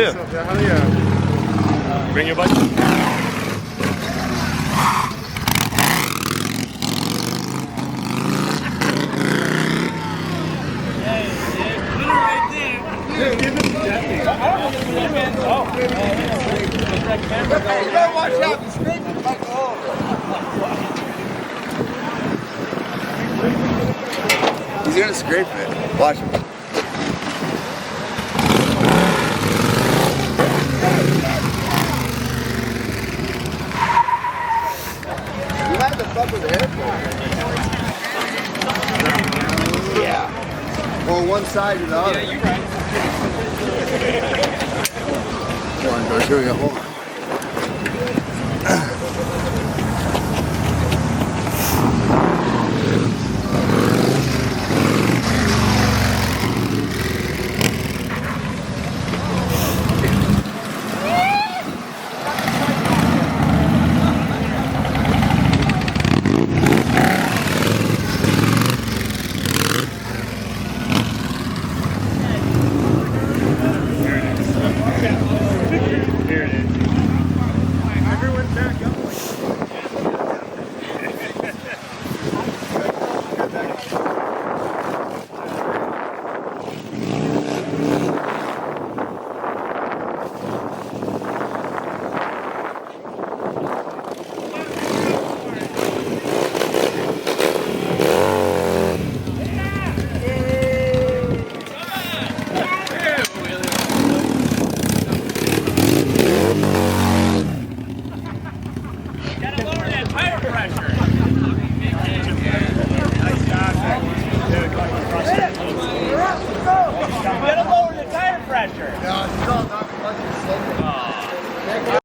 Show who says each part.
Speaker 1: Yeah.
Speaker 2: Hell yeah.
Speaker 1: Bring your bike.
Speaker 2: You gotta watch out. He's scraping the bike all over. He's gonna scrape it. Watch him. You had to fuck with the airport. Yeah. Well, one side or the other. Yeah, you're right. One, go, here we go. Hold on.